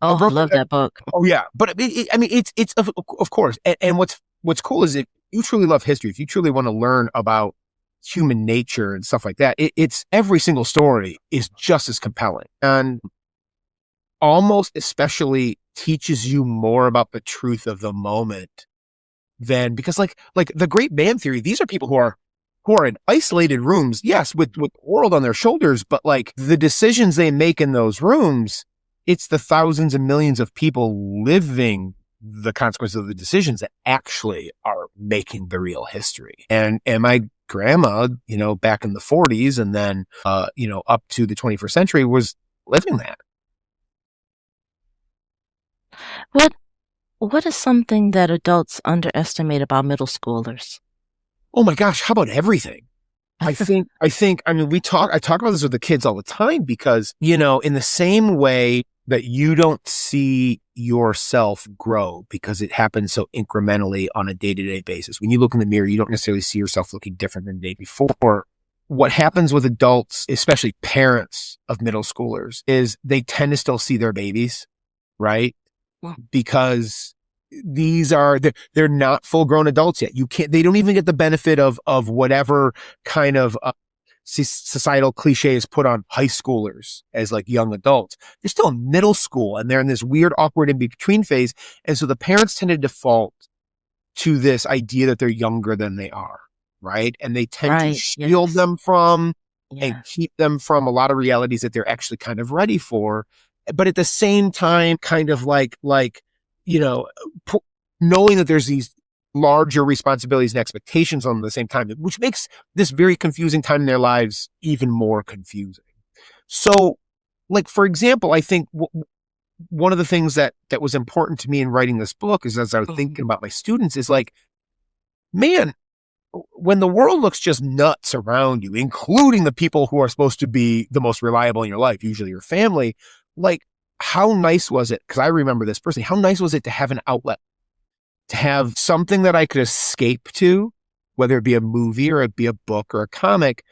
I love that book. Oh yeah, but it's of course, and what's cool is if you truly love history, if you truly want to learn about human nature and stuff like that, it's every single story is just as compelling, and almost especially teaches you more about the truth of the moment than, because like the great man theory, these are people who are in isolated rooms, yes, with the world on their shoulders, but like the decisions they make in those rooms, it's the thousands and millions of people living the consequences of the decisions that actually are making the real history. And my grandma, back in the 40s and then, up to the 21st century was living that. What is something that adults underestimate about middle schoolers? Oh my gosh, how about everything? I talk about this with the kids all the time because, in the same way that you don't see yourself grow because it happens so incrementally on a day-to-day basis. When you look in the mirror, you don't necessarily see yourself looking different than the day before. What happens with adults, especially parents of middle schoolers, is they tend to still see their babies, right? Wow. Because they're not full-grown adults yet. They don't even get the benefit of whatever kind of societal cliche is put on high schoolers as like young adults. They're still in middle school and they're in this weird, awkward in-between phase. And so the parents tend to default to this idea that they're younger than they are, right? And they tend to shield them from and keep them from a lot of realities that they're actually kind of ready for. But at the same time, kind of knowing that there's these larger responsibilities and expectations on them at the same time, which makes this very confusing time in their lives even more confusing. So, for example, I think one of the things that was important to me in writing this book is, as I was thinking about my students, is man, when the world looks just nuts around you, including the people who are supposed to be the most reliable in your life, usually your family, how nice was it? Because I remember this personally. How nice was it to have an outlet, to have something that I could escape to, whether it be a movie or it be a book or a comic,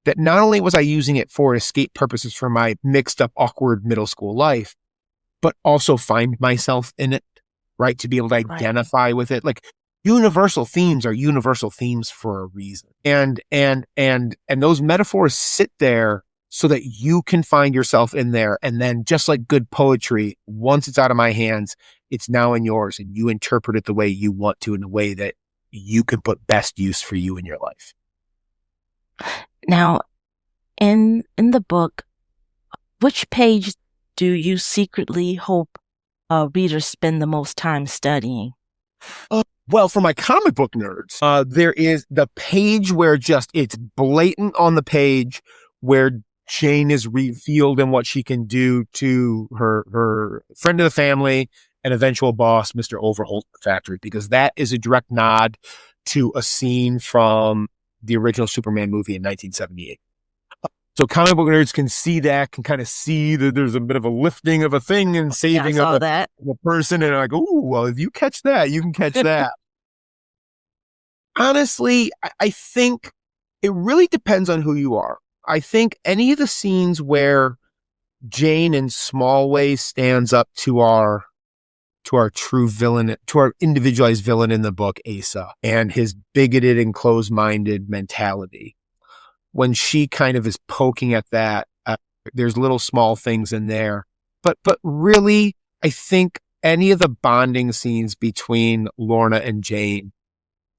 that not only was I using it for escape purposes for my mixed up, awkward middle school life, but also find myself in it, right? To be able to identify with it. Universal themes are universal themes for a reason. And those metaphors sit there so that you can find yourself in there. And then just like good poetry, once it's out of my hands, it's now in yours and you interpret it the way you want to, in a way that you can put best use for you in your life. Now, in the book, which page do you secretly hope readers spend the most time studying? Well, for my comic book nerds, there is the page where it's blatant on the page where Jane is revealed in what she can do to her friend of the family and eventual boss, Mr. Overholt Factory, because that is a direct nod to a scene from the original Superman movie in 1978. So comic book nerds can see that, can kind of see that there's a bit of a lifting of a thing and saving of a person. And like, oh, well, if you catch that, you can catch that. Honestly, I think it really depends on who you are. I think any of the scenes where Jane in small ways stands up to our true villain, to our individualized villain in the book, Asa, and his bigoted and closed-minded mentality. When she kind of is poking at that, there's little small things in there. But really, I think any of the bonding scenes between Lorna and Jane,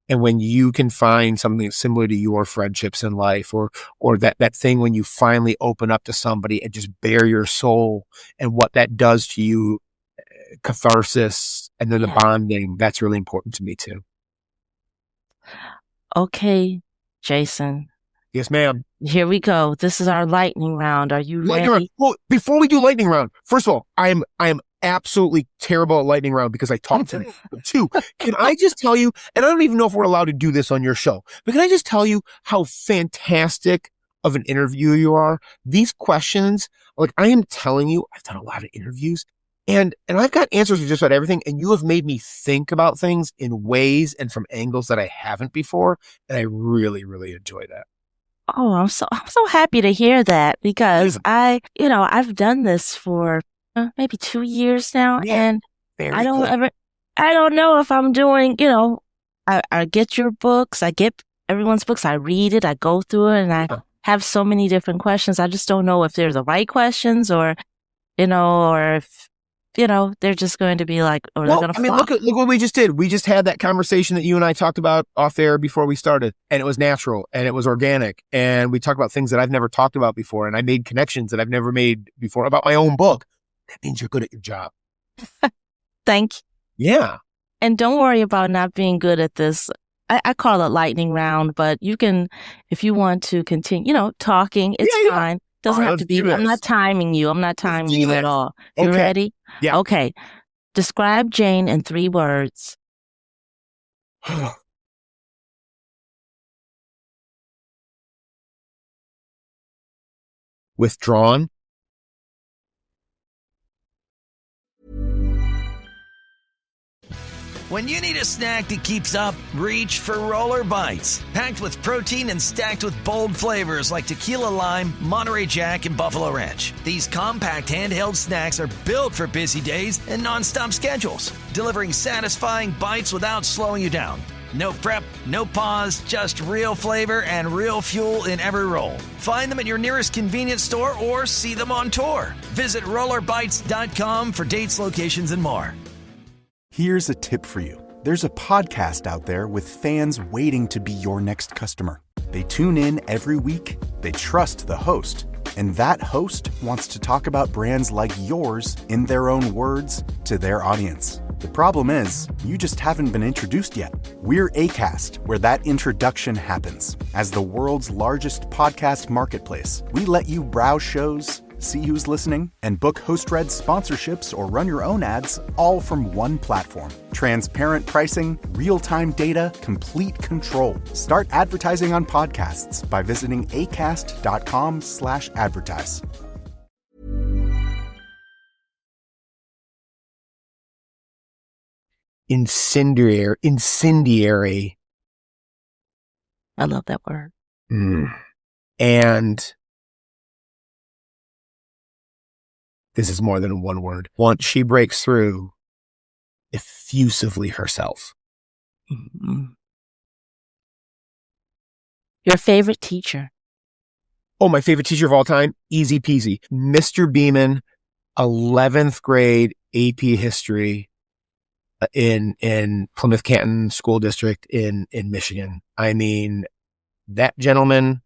and when you can find something similar to your friendships in life, or that thing when you finally open up to somebody and just bare your soul, and what that does to you, catharsis, and then the bonding, that's really important to me too. Okay, Jason. Yes, ma'am. Here we go. This is our lightning round. Are you ready? Well, before we do lightning round, first of all, I am absolutely terrible at lightning round because I talked to them too. Can I just tell you, and I don't even know if we're allowed to do this on your show, but can I just tell you how fantastic of an interviewer you are? These questions, like I am telling you, I've done a lot of interviews and I've got answers to just about everything. And you have made me think about things in ways and from angles that I haven't before. And I really, really enjoy that. Oh, I'm so happy to hear that because I've done this for maybe 2 years now, and I don't know if I'm doing, I get your books, I get everyone's books, I read it, I go through it, and I have so many different questions. I just don't know if they're the right questions or if they're just going to be like, or they're going to flop. Look what we just did. We just had that conversation that you and I talked about off air before we started, and it was natural and it was organic. And we talked about things that I've never talked about before. And I made connections that I've never made before about my own book. That means you're good at your job. Thank you. Yeah. And don't worry about not being good at this. I call it lightning round, but you can, if you want to continue, talking, it's fine. Doesn't have to be. I'm not timing you. I'm not timing you at all. You ready? Yeah. Okay. Describe Jane in 3 words. Withdrawn. When you need a snack that keeps up, reach for Roller Bites. Packed with protein and stacked with bold flavors like tequila lime, Monterey Jack, and Buffalo Ranch. These compact handheld snacks are built for busy days and nonstop schedules, delivering satisfying bites without slowing you down. No prep, no pause, just real flavor and real fuel in every roll. Find them at your nearest convenience store or see them on tour. Visit rollerbites.com for dates, locations, and more. Here's a tip for you. There's a podcast out there with fans waiting to be your next customer. They tune in every week, they trust the host, and that host wants to talk about brands like yours in their own words to their audience. The problem is, you just haven't been introduced yet. We're Acast, where that introduction happens. As the world's largest podcast marketplace, we let you browse shows, see who's listening, and book host-read sponsorships or run your own ads all from one platform. Transparent pricing, real-time data, complete control. Start advertising on podcasts by visiting acast.com/advertise. Incendiary. I love that word. And this is more than one word. Once she breaks through, effusively herself. Mm-hmm. Your favorite teacher? Oh, my favorite teacher of all time? Easy peasy. Mr. Beeman, 11th grade AP history in Plymouth Canton School District in Michigan. I mean, that gentleman,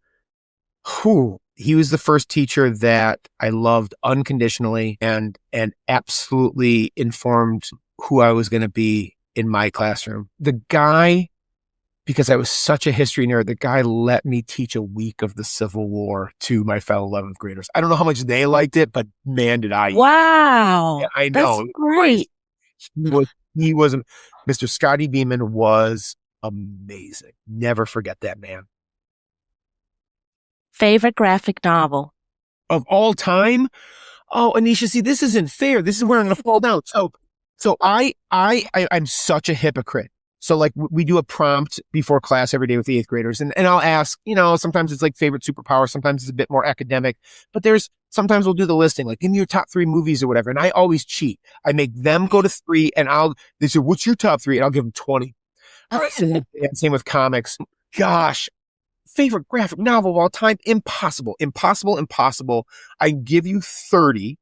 he was the first teacher that I loved unconditionally and absolutely informed who I was going to be in my classroom. The guy, because I was such a history nerd, the guy let me teach a week of the Civil War to my fellow 11th graders. I don't know how much they liked it, but man, did I. Wow. Yeah, I know. That's great. He was, Mr. Scotty Beeman was amazing. Never forget that man. Favorite graphic novel? Of all time? Oh, Annisha, see, this isn't fair. This is where I'm going to fall down. So I'm such a hypocrite. So like we do a prompt before class every day with the 8th graders and I'll ask, sometimes it's like favorite superpower. Sometimes it's a bit more academic, but sometimes we'll do the listing, like give me your top 3 movies or whatever. And I always cheat. I make them go to 3 and they say, what's your top 3? And I'll give them 20. Same with comics. Gosh, favorite graphic novel of all time? Impossible. I give you 30.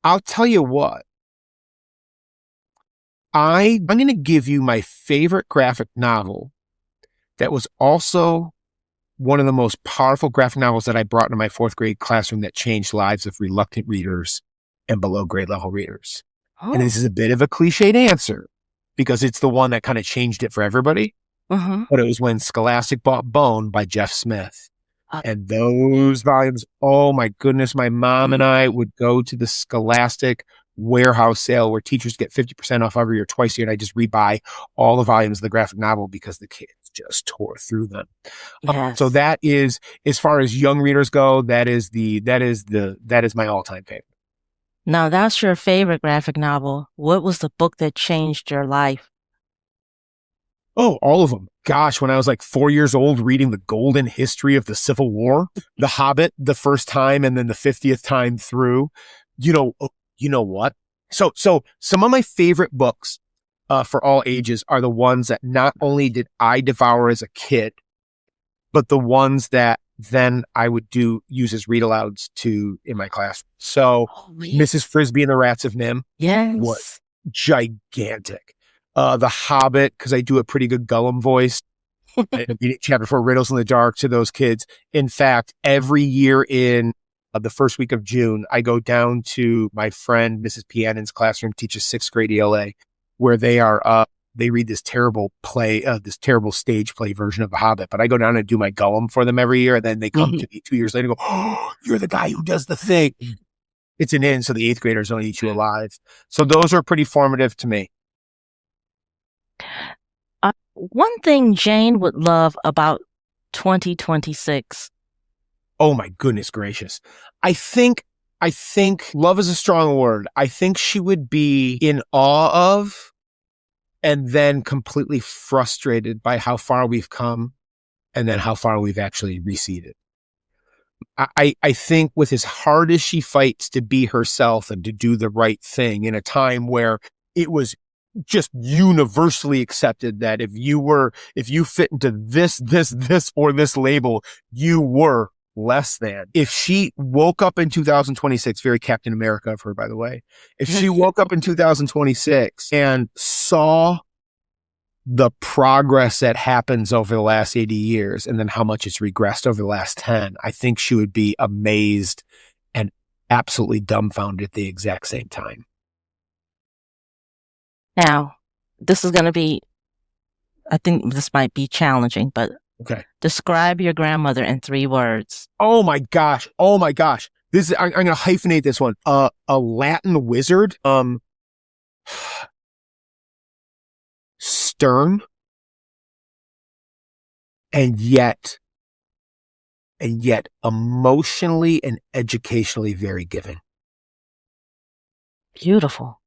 I'll tell you what. I'm going to give you my favorite graphic novel that was also one of the most powerful graphic novels that I brought into my 4th grade classroom that changed lives of reluctant readers and below grade level readers. Oh. And this is a bit of a cliched answer because it's the one that kind of changed it for everybody. Uh-huh. But it was When Scholastic Bought Bone by Jeff Smith. And those volumes, oh my goodness, my mom and I would go to the Scholastic warehouse sale where teachers get 50% off every year, twice a year. And I just rebuy all the volumes of the graphic novel because the kids just tore through them. Yes. So that is, as far as young readers go, that is my all-time favorite. Now, that's your favorite graphic novel. What was the book that changed your life? Oh, all of them. Gosh, when I was like 4 years old reading the golden history of the Civil War, The Hobbit, the first time, and then the 50th time through, you know what? So some of my favorite books for all ages are the ones that not only did I devour as a kid, but the ones that then I would use as read alouds in my class. So Mrs. Frisbee and the Rats of Nim was gigantic. The Hobbit, because I do a pretty good Gollum voice. Chapter 4, Riddles in the Dark, to those kids. In fact, every year in the first week of June, I go down to my friend Mrs. Pianon's classroom, teaches 6th grade ELA, where they read this terrible play, this terrible stage play version of The Hobbit. But I go down and do my Gollum for them every year, and then they come to me 2 years later and go, "Oh, you're the guy who does the thing." It's an in, so the 8th graders don't eat you alive. So those are pretty formative to me. One thing Jane would love about 2026. Oh my goodness gracious. I think love is a strong word. I think she would be in awe of and then completely frustrated by how far we've come and then how far we've actually receded. I think with as hard as she fights to be herself and to do the right thing in a time where it was just universally accepted that if you fit into this or this label, you were less than. If she woke up in 2026, very Captain America of her, by the way, if she woke up in 2026 and saw the progress that happens over the last 80 years and then how much it's regressed over the last 10, I think she would be amazed and absolutely dumbfounded at the exact same time. Now, this is going to be, I think this might be challenging, but okay. Describe your grandmother in 3 words. Oh my gosh. I'm going to hyphenate this one. A Latin wizard, stern, and yet emotionally and educationally very giving. Beautiful.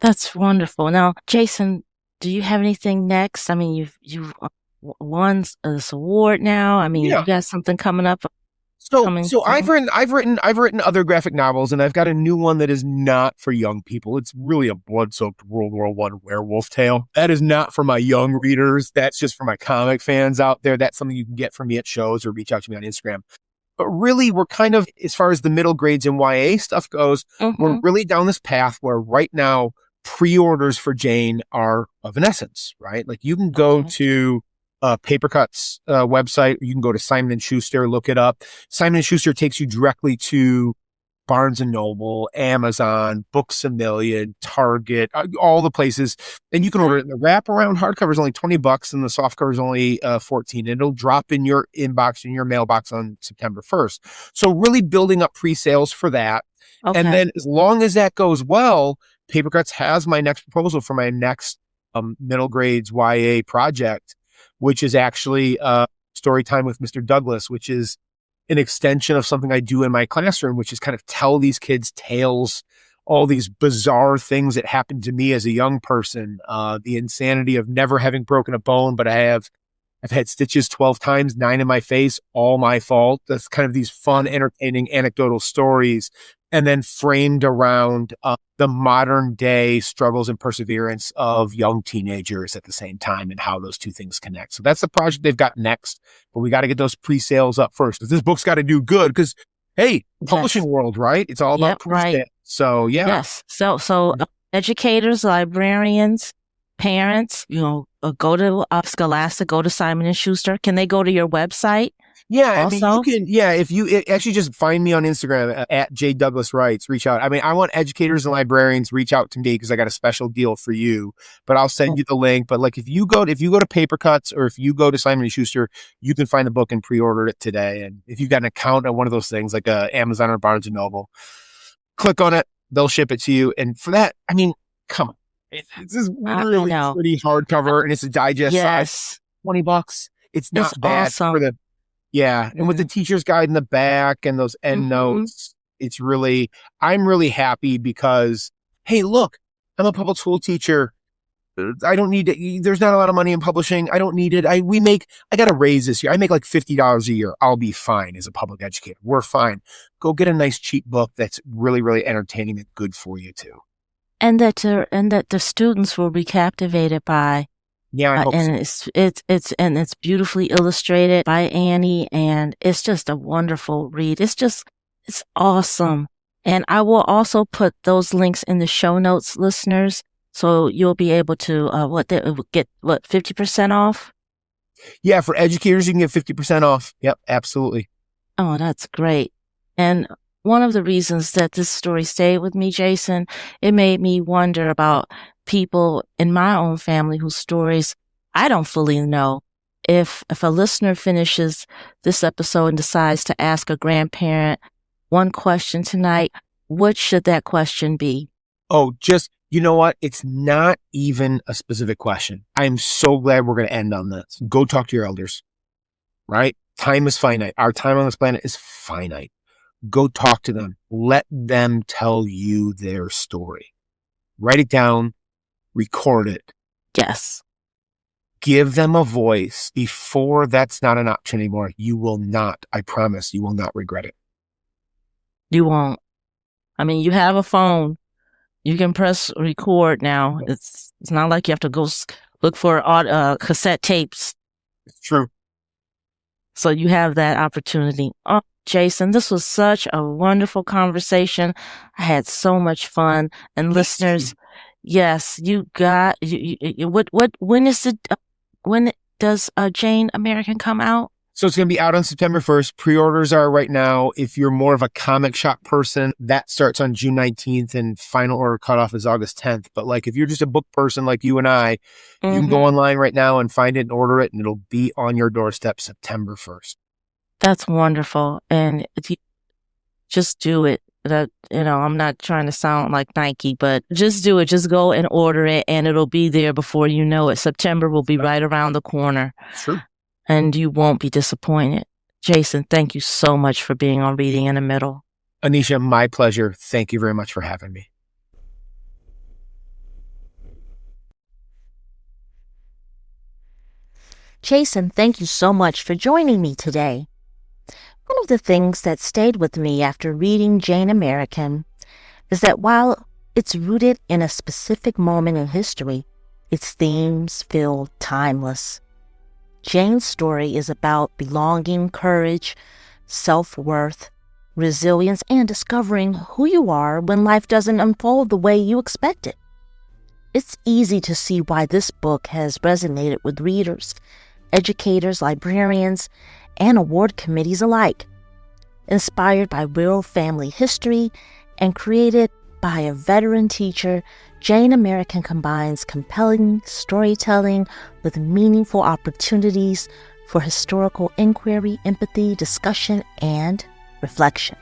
That's wonderful. Now, Jason, do you have anything next? I mean, you've won this award now. I mean, you got something coming up. So I've written other graphic novels, and I've got a new one that is not for young people. It's really a blood-soaked World War I werewolf tale. That is not for my young readers. That's just for my comic fans out there. That's something you can get from me at shows or reach out to me on Instagram. But really, we're kind of, as far as the middle grades and YA stuff goes, we're really down this path where right now pre-orders for Jane are of an essence, right? Like you can go to Papercut's website, or you can go to Simon & Schuster, look it up. Simon & Schuster takes you directly to Barnes & Noble, Amazon, Books A Million, Target, all the places. And you can order it. The wraparound hardcover is only $20 and the softcover is only $14. It'll drop in your inbox, in your mailbox on September 1st. So really building up pre-sales for that. Okay. And then as long as that goes well, Papercuts has my next proposal for my next middle grades YA project, which is actually Story Time with Mr. Douglas, which is an extension of something I do in my classroom, which is kind of tell these kids tales, all these bizarre things that happened to me as a young person, the insanity of never having broken a bone, but I've had stitches 12 times, 9 in my face, all my fault. That's kind of these fun, entertaining, anecdotal stories, and then framed around the modern day struggles and perseverance of young teenagers at the same time and how those two things connect. So that's the project they've got next, but we got to get those pre-sales up first because this book's got to do good because, hey, publishing world, right? It's all about pre-sales. Right. So, yeah. Yes. So educators, librarians, parents, go to Scholastic, go to Simon & Schuster. Can they go to your website? Yeah, I mean, also? if you actually just find me on Instagram at @JDouglasWrites, reach out. I mean, I want educators and librarians reach out to me because I got a special deal for you, but I'll send you the link. But like, if you go to Paper Cuts or if you go to Simon & Schuster, you can find the book and pre-order it today. And if you've got an account at one of those things like Amazon or Barnes & Noble, click on it, they'll ship it to you. And for that, I mean, come on. It's this really pretty hardcover and it's a digest size. $20. It's not bad awesome. for the and with the teacher's guide in the back and those end notes, it's really, I'm really happy because, hey, look, I'm a public school teacher. I don't need it. There's not a lot of money in publishing. I don't need it. I got a raise this year. I make like $50 a year. I'll be fine as a public educator. We're fine. Go get a nice cheap book that's really, really entertaining and good for you too. And that the students will be captivated by. Yeah, I hope and so. It's beautifully illustrated by Annie, and it's just a wonderful read. It's awesome. And I will also put those links in the show notes, listeners, so you'll be able to get 50% off. Yeah, for educators, you can get 50% off. Yep, absolutely. Oh, that's great. And one of the reasons that this story stayed with me, Jason, it made me wonder about people in my own family whose stories I don't fully know. If a listener finishes this episode and decides to ask a grandparent one question tonight, what should that question be? Oh, you know what? It's not even a specific question. I am so glad we're going to end on this. Go talk to your elders, right? Time is finite. Our time on this planet is finite. Go talk to them. Let them tell you their story. Write it down. Record it. Yes. Give them a voice before that's not an option anymore. You will not, I promise, you will not regret it. You won't. I mean, you have a phone. You can press record now. It's not like you have to go look for cassette tapes. It's true. So you have that opportunity. Oh, Jason, this was such a wonderful conversation. I had so much fun. And listeners, yes, when does Jane American come out? So it's going to be out on September 1st. Pre-orders are right now. If you're more of a comic shop person, that starts on June 19th and final order cutoff is August 10th. But like, if you're just a book person like you and I, you can go online right now and find it and order it and it'll be on your doorstep September 1st. That's wonderful. And if you just do it. I'm not trying to sound like Nike, but just do it. Just go and order it and it'll be there before you know it. September will be right around the corner. Sure. And you won't be disappointed. Jason, thank you so much for being on Reading in the Middle. Annisha, my pleasure. Thank you very much for having me. Jason, thank you so much for joining me today. One of the things that stayed with me after reading Jane American is that while it's rooted in a specific moment in history, its themes feel timeless. Jane's story is about belonging, courage, self-worth, resilience, and discovering who you are when life doesn't unfold the way you expect it. It's easy to see why this book has resonated with readers, educators, librarians, and award committees alike. Inspired by real family history and created by a veteran teacher, Jane American combines compelling storytelling with meaningful opportunities for historical inquiry, empathy, discussion, and reflection.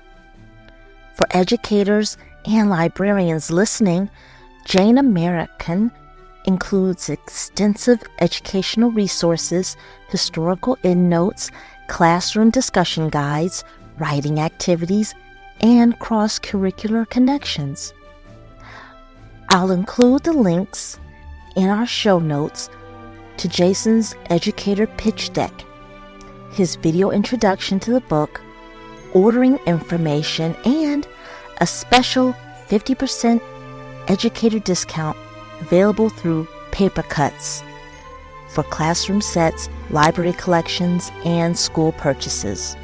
For educators and librarians listening, Jane American includes extensive educational resources, historical endnotes, classroom discussion guides, writing activities, and cross-curricular connections. I'll include the links in our show notes to Jason's educator pitch deck, his video introduction to the book, ordering information, and a special 50% educator discount available through Paper Cuts for classroom sets, library collections, and school purchases.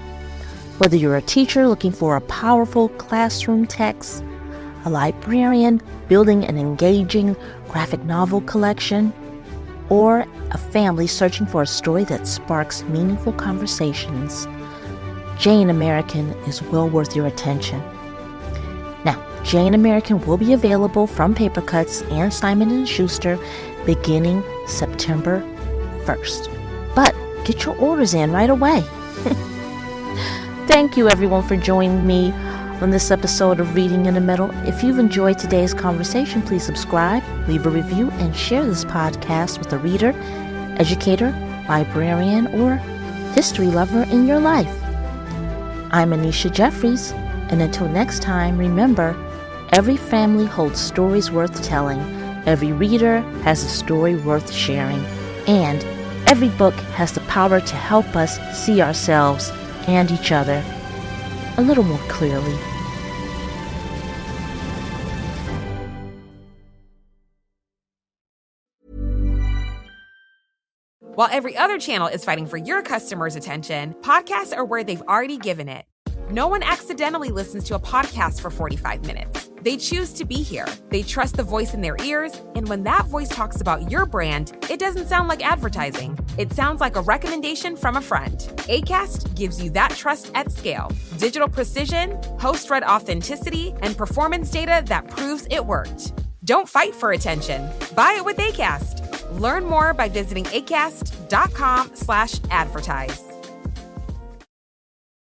Whether you're a teacher looking for a powerful classroom text, a librarian building an engaging graphic novel collection, or a family searching for a story that sparks meaningful conversations, Jane American is well worth your attention. Now, Jane American will be available from Paper Cuts and Simon & Schuster beginning September 1st. But get your orders in right away. Thank you, everyone, for joining me on this episode of Reading in the Middle. If you've enjoyed today's conversation, please subscribe, leave a review, and share this podcast with a reader, educator, librarian, or history lover in your life. I'm Annisha Jeffries, and until next time, remember, every family holds stories worth telling, every reader has a story worth sharing, and every book has the power to help us see ourselves and each other a little more clearly. While every other channel is fighting for your customers' attention, podcasts are where they've already given it. No one accidentally listens to a podcast for 45 minutes. They choose to be here. They trust the voice in their ears, and when that voice talks about your brand, it doesn't sound like advertising. It sounds like a recommendation from a friend. Acast gives you that trust at scale. Digital precision, host-read authenticity, and performance data that proves it worked. Don't fight for attention. Buy it with Acast. Learn more by visiting acast.com/advertise.